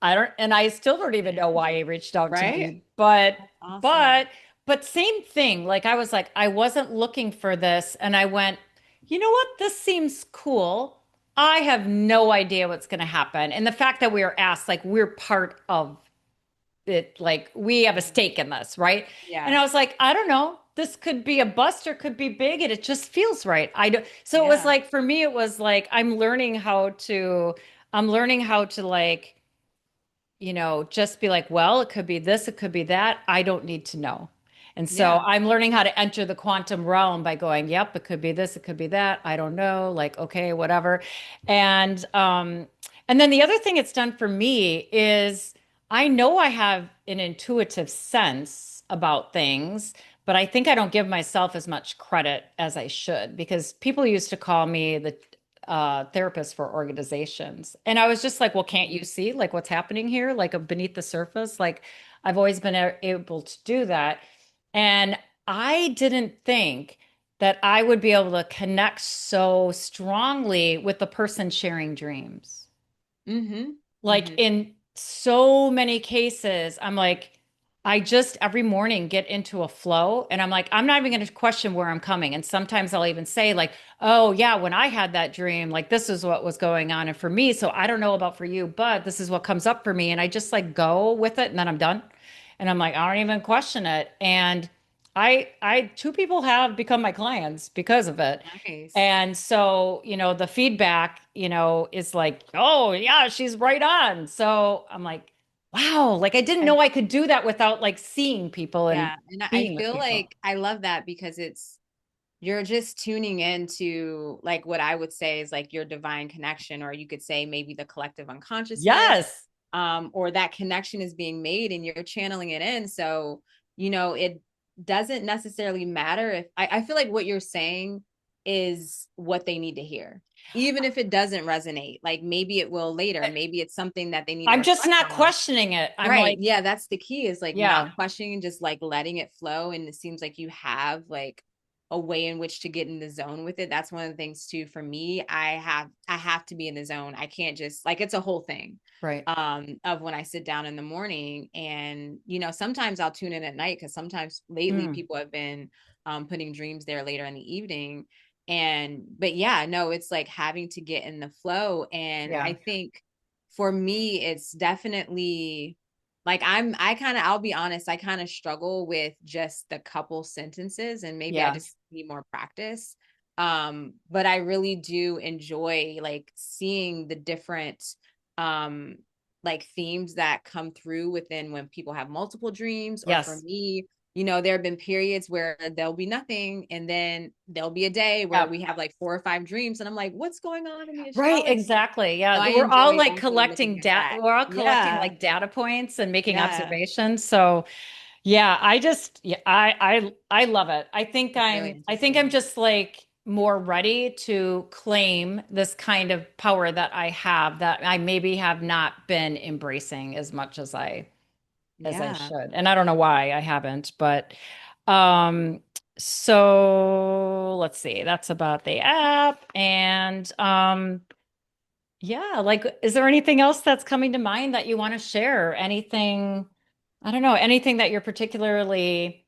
I don't, and I still don't even know why he reached out to
right?
me. But,
That's awesome.
but, but same thing. Like I was like, I wasn't looking for this. And I went, you know what? This seems cool. I have no idea what's going to happen. And the fact that we were asked, like, we're part of it, like we have a stake in this, right? And
Yeah,
I was like, I don't know. This could be a bust or could be big, and it just feels right. I don't. So it was
yeah,
like for me, it was like I'm learning how to like, just be like, well, it could be this, it could be that. I don't need to know. And so
yeah,
I'm learning how to enter the quantum realm by going, yep, it could be this, it could be that. I don't know. Like, okay, whatever. And then the other thing it's done for me is I know I have an intuitive sense about things, but I think I don't give myself as much credit as I should because people used to call me the therapist for organizations. And I was just like, well, can't you see like what's happening here, like beneath the surface? Like I've always been able to do that. And I didn't think that I would be able to connect so strongly with the person sharing dreams.
mm-hmm,
Like
mm-hmm,
in so many cases, I'm like, I just every morning get into a flow and I'm like, I'm not even going to question where I'm coming. And sometimes I'll even say, like, oh, yeah, when I had that dream, like this is what was going on. And for me, so I don't know about for you, but this is what comes up for me. And I just like go with it and then I'm done. And I'm like, I don't even question it. And two people have become my clients because of it.
nice.
And so, the feedback, is like, oh, yeah, she's right on. So I'm like, wow, like I didn't
I,
know I could do that without like seeing people and
yeah, and I
being with
feel
people.
like I love that because you're just tuning into like what I would say is like your divine connection, or you could say maybe the collective unconsciousness,
Yes.
or that connection is being made and you're channeling it in. So, it doesn't necessarily matter if I feel like what you're saying is what they need to hear. Even if it doesn't resonate, like maybe it will later.
I-
Maybe it's something that they need to
I'm just
reflect
not
on.
questioning it. I'm
Right.
like,
Yeah, that's the key, is like not
yeah,
questioning, just like letting it flow. And it seems like you have like a way in which to get in the zone with it. That's one of the things too for me. I have to be in the zone. I can't just like, it's a whole thing
right.
of when I sit down in the morning, and sometimes I'll tune in at night, because sometimes lately
Mm,
people have been putting dreams there later in the evening. And but yeah, no, it's like having to get in the flow. And
yeah.
I think for me it's definitely like I'll be honest, I kind of struggle with just the couple sentences, and maybe I
Yeah.
just need more practice. But I really do enjoy like seeing the different um like themes that come through within when people have multiple dreams. Or for
Yes.
me, there have been periods where there'll be nothing, and then there'll be a day where
Yeah.
we have like 4 or 5 dreams, and I'm like, what's going on in the
Right,
astrology?
exactly.
So I
Yeah.
enjoy also looking at that.
We're all collecting
Yeah.
like data points and making
Yeah.
observations. So yeah, I love it.
It's really
I think I'm
interesting.
just like more ready to claim this kind of power that I have that I maybe have not been embracing as much as I
Yeah.
should. And I don't know why I haven't, but um so let's see. That's about the app and Yeah, like, is there anything else that's coming to mind that you want to share? Anything, I don't know, anything that you're particularly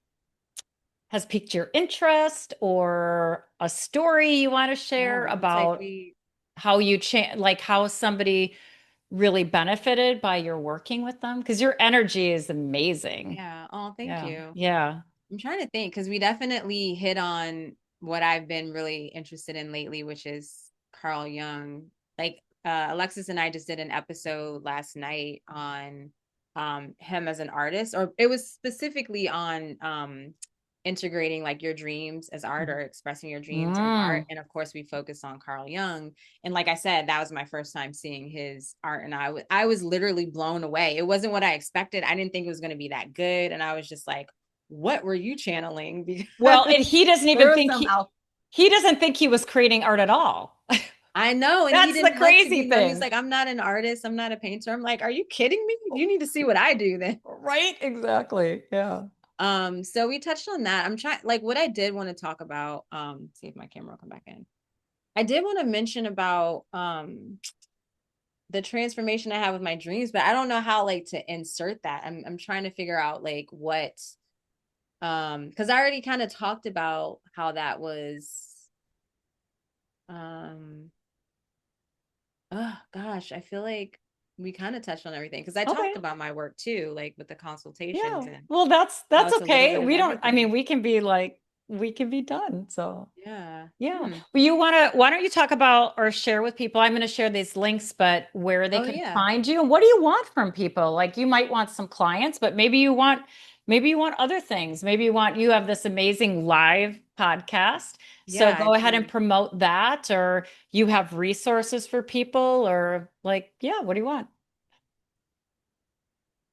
has piqued your interest or a story you want to share
No, it's like
about how you like how somebody really benefited by your working with them? Because your energy is amazing.
yeah. Oh, thank
Yeah.
you.
Yeah.
I'm trying to think because we definitely hit on what I've been really interested in lately, which is Carl Jung. Like Alexis and I just did an episode last night on him as an artist, or it was specifically on integrating like your dreams as art or expressing your dreams in art.
Mm.
And of course, we focused on Carl Jung. And like I said, that was my first time seeing his art, and I was literally blown away. It wasn't what I expected. I didn't think it was going to be that good, and I was just like, what were you channeling?
Well,
Because
and he doesn't
there
even
was
think
some out.
he doesn't think he was creating art at all.
I know, and he
That's the
didn't look to
crazy
be. He's
thing.
like, I'm not an artist. I'm not a painter. I'm like, are you kidding me? You need to see what I do then.
Right? Exactly. Yeah.
So we touched on that. I'm trying, like, what I did want to talk about. See if my camera will come back in. I did want to mention about the transformation I have with my dreams, but I don't know how like to insert that. I'm trying to figure out like what because I already kind of talked about how that was um oh gosh, I feel like we kind of touched on everything because I
Okay.
talked about my work too, like with the consultations
Yeah.
and
Well,
how
that's
it's a little
okay.
bit of
We don't, I mean,
everything.
we can be done. So,
Yeah.
yeah.
Hmm.
Well, why don't you talk about or share with people? I'm going to share these links, but where they
Oh
can
yeah.
find you and what do you want from people? Like you might want some clients, but maybe you want other things. Maybe you have this amazing live podcast. So
Yeah, I
go ahead and
do.
promote that, or you have resources for people, or like, yeah, what do you want?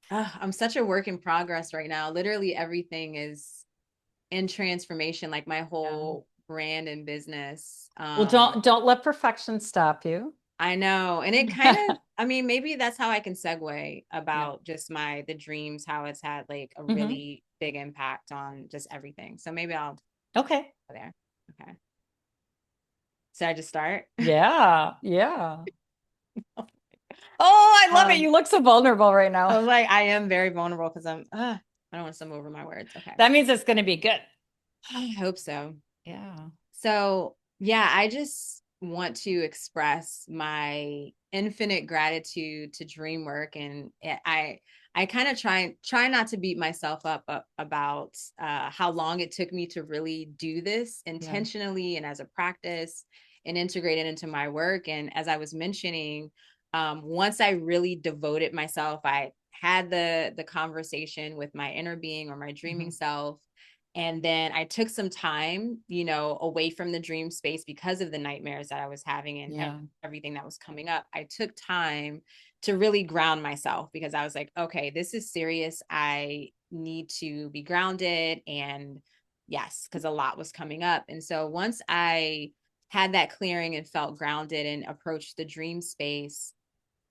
I'm such a work in progress right now. Literally everything is in transformation, like my
Yeah.
whole brand and business.
Well, don't let perfection stop you.
I know. And it kind of, I mean, maybe that's how I can segue
Yeah.
about just the dreams, how it's had like a
Hmm.
really big impact on just everything. So maybe I'll
Okay.
go there. Okay. So I just start.
Yeah. Yeah. Oh, I love it.
Um,
You look so vulnerable right
I
now.
was like, I am very vulnerable because I don't want to stumble over my words. Okay.
That means it's going to be good.
I hope so.
Yeah.
So, yeah, I just want to express my infinite gratitude to DreamWork, and I kind of try not to beat myself up about how long it took me to really do this
Yeah.
intentionally and as a practice and integrate it into my work. And as I was mentioning, once I really devoted myself, I had the conversation with my inner being or my dreaming
Hmm.
self, and then I took some time, away from the dream space because of the nightmares that I was having and
Yeah.
everything that was coming up. I took time to really ground myself because I was like, okay, this is serious. I need to be grounded. And yes, because a lot was coming up. And so once I had that clearing and felt grounded and approached the dream space,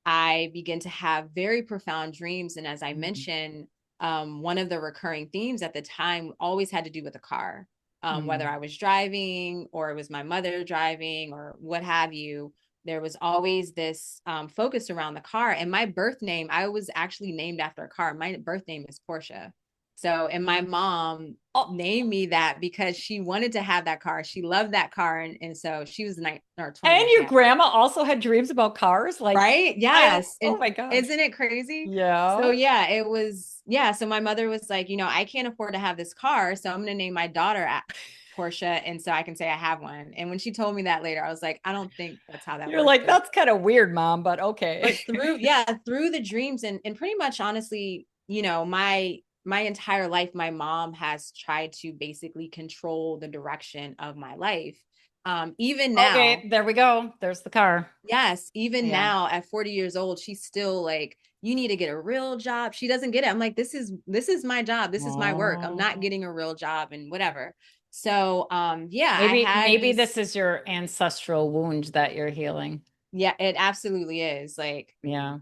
I begin to have very profound dreams. And as I
Mhm.
mentioned, one of the recurring themes at the time always had to do with a car, whether
Mm.
I was driving or it was my mother driving or what have you. There was always this focus around the car. And my birth name, I was actually named after a car. My birth name is Portia. So, and my mom
Oh,
named me that because she wanted to have that car. She loved that car. And so she was 19 or 20
and
when she
your
had,
grandma also had dreams about cars? Like,
right? Yes.
oh
And
my gosh.
isn't it crazy? So
Yeah.
yeah, it was, yeah. So my mother was like, I can't afford to have this car. So I'm going to name my daughter Portia. And so I can say I have one. And when she told me that later, I was like, I don't think that's how that
You're
works.
like, that's kind of weird, mom, but okay.
But through the dreams and pretty much honestly, my entire life, my mom has tried to basically control the direction of my life. Even now,
Okay, there we go. There's the car.
yes, even
Yeah.
now at 40 years old, she's still like, you need to get a real job. She doesn't get it. I'm like, this is my job. This is my work. I'm not
Oh.
getting a real job and whatever. So yeah, I had
Maybe
these,
this is your ancestral wound that you're healing.
yeah, it absolutely is. Like,
Yeah.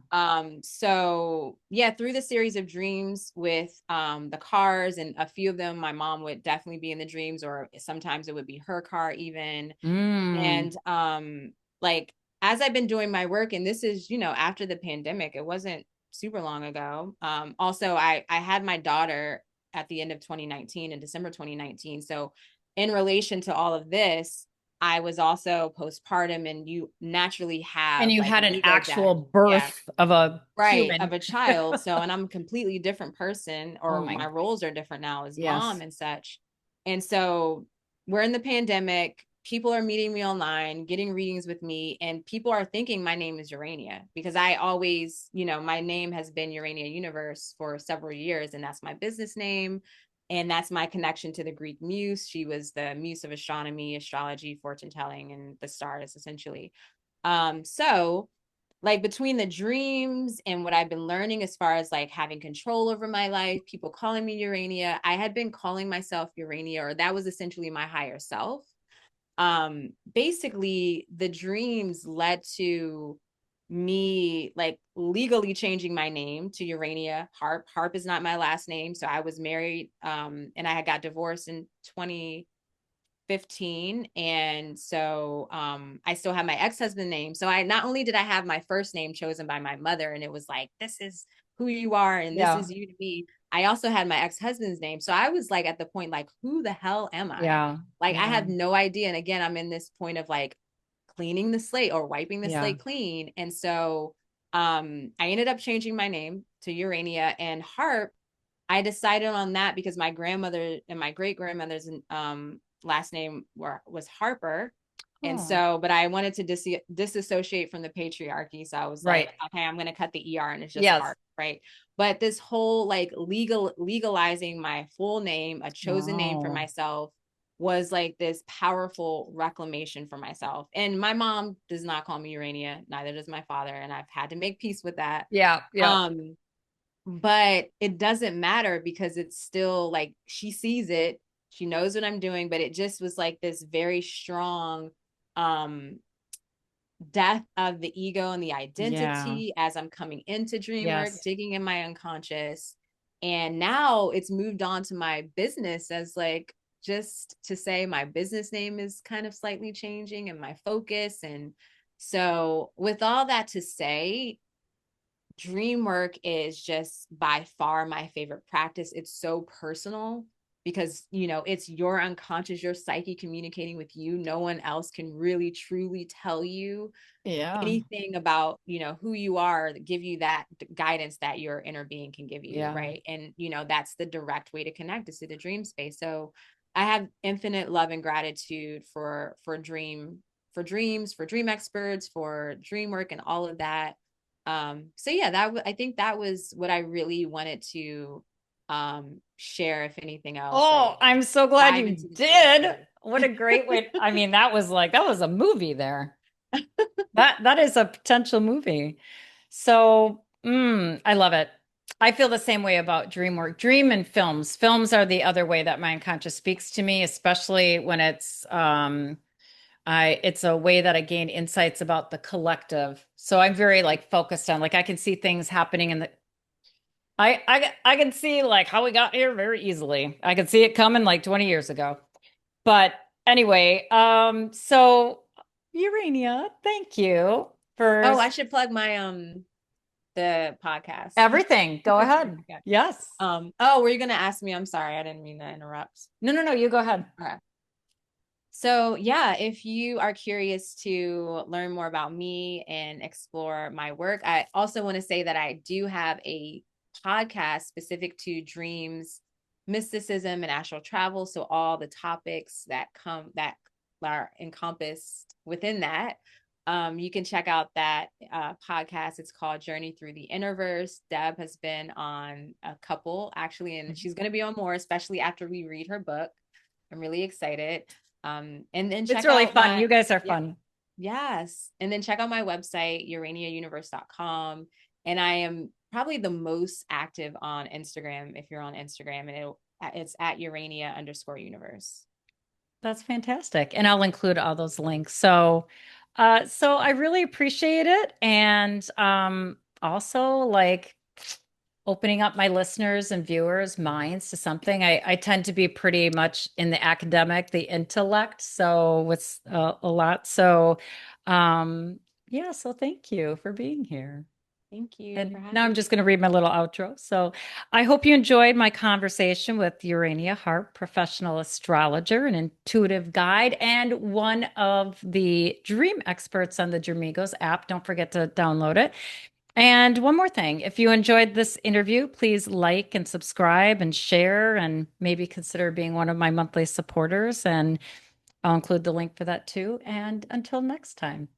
so yeah, through the series of dreams with the cars, and a few of them, my mom would definitely be in the dreams, or sometimes it would be her car even.
Mm.
And like as I've been doing my work, and this is, after the pandemic, it wasn't super long ago. Also, I had my daughter at the end of 2019, in December 2019. So in relation to all of this, I was also postpartum, and you naturally
And
have
you
like
had
an
an
ego death.
actual
Yeah.
birth of a
Right. Of
human.
a child. So, and I'm a completely different person,
Oh
or
my,
my roles are different now as mom
yes.
and such. And so we're in the pandemic. People are meeting me online, getting readings with me, and people are thinking my name is Urania, because I always, my name has been Urania Universe for several years, and that's my business name. And that's my connection to the Greek muse. She was the muse of astronomy, astrology, fortune telling, and the stars, essentially. So like between the dreams and what I've been learning as far as like having control over my life, people calling me Urania, I had been calling myself Urania, or that was essentially my higher self. Basically the dreams led to me like legally changing my name to Urania Harp. Harp is not my last name. So I was married, and I had got divorced in 2015, and so I still have my ex-husband name. So I not only did I have my first name chosen by my mother, and it was like, this is who you are and this
Yeah.
is you to be, I also had my ex-husband's name. So I was like at the point, like, who the hell am I?
Yeah.
Like, I
Yeah.
have no idea. And again, I'm in this point of like cleaning the slate or wiping the
Yeah.
slate clean. And so I ended up changing my name to Urania. And Harp, I decided on that because my grandmother and my great grandmother's last name was Harper. And
Oh,
so, but I wanted to disassociate from the patriarchy. So I was like,
right.
okay, I'm going to cut the ER and it's just
Yes.
Harp. Right. But this whole like legalizing my full name, a chosen name for
Oh,
myself, was like this powerful reclamation for myself. And my mom does not call me Urania, neither does my father. And I've had to make peace with that.
yeah. Yeah.
Um, but it doesn't matter because it's still like she sees it, she knows what I'm doing, but it just was like this very strong um death of the ego and the
Yeah.
identity as I'm coming into dream work,
Yes.
digging in my unconscious. And now it's moved on to my business, as like, just to say my business name is kind of slightly changing and my focus. And so with all that to say, dream work is just by far my favorite practice. It's so personal because, it's your unconscious, your psyche communicating with you. No one else can really truly tell you
Yeah.
anything about, who you are, give you that guidance that your inner being can give you.
Yeah.
Right. And, that's the direct way to connect is to the dream space. So I have infinite love and gratitude for dreams, for dream experts, for dream work and all of that. So yeah, I think that was what I really wanted to share. If anything else,
Oh,
like
I'm so glad
dive
you
into the dream
did.
space.
What a great way. I mean, that was a movie there. That is a potential movie. So, I love it. I feel the same way about dream work. Dream and films. Films are the other way that my unconscious speaks to me, especially when it's a way that I gain insights about the collective. So I'm very like focused on like I can see things happening in the I can see like how we got here very easily. I can see it coming like 20 years ago. But anyway, so Urania, thank you for
Oh, I should plug my the podcast.
everything. Go ahead.
Okay.
Yes.
Oh, were you gonna ask me? I'm sorry, I didn't mean to interrupt.
No, no, no, you go ahead.
Okay. So, yeah, if you are curious to learn more about me and explore my work, I also want to say that I do have a podcast specific to dreams, mysticism, and astral travel. So, all the topics that are encompassed within that. You can check out that podcast. It's called Journey Through the Innerverse. Deb has been on a couple actually, and she's going to be on more, especially after we read her book. I'm really excited. And then
It's
check
really
out
fun.
my,
You guys are
yeah,
fun.
yes. And then check out my website, uraniauniverse.com. And I am probably the most active on Instagram if you're on Instagram, and it's at Urania_universe.
That's fantastic. And I'll include all those links. So I really appreciate it. And also like opening up my listeners and viewers' minds to something. I tend to be pretty much in the academic, the intellect. So with a lot. So Yeah, so thank you for being here.
Thank you for
And now
having
I'm
me.
just going to read my little outro. So I hope you enjoyed my conversation with Urania Harp, professional astrologer and intuitive guide, and one of the dream experts on the Dreamigos app. Don't forget to download it. And one more thing, if you enjoyed this interview, please like and subscribe and share, and maybe consider being one of my monthly supporters. And I'll include the link for that too. And until next time.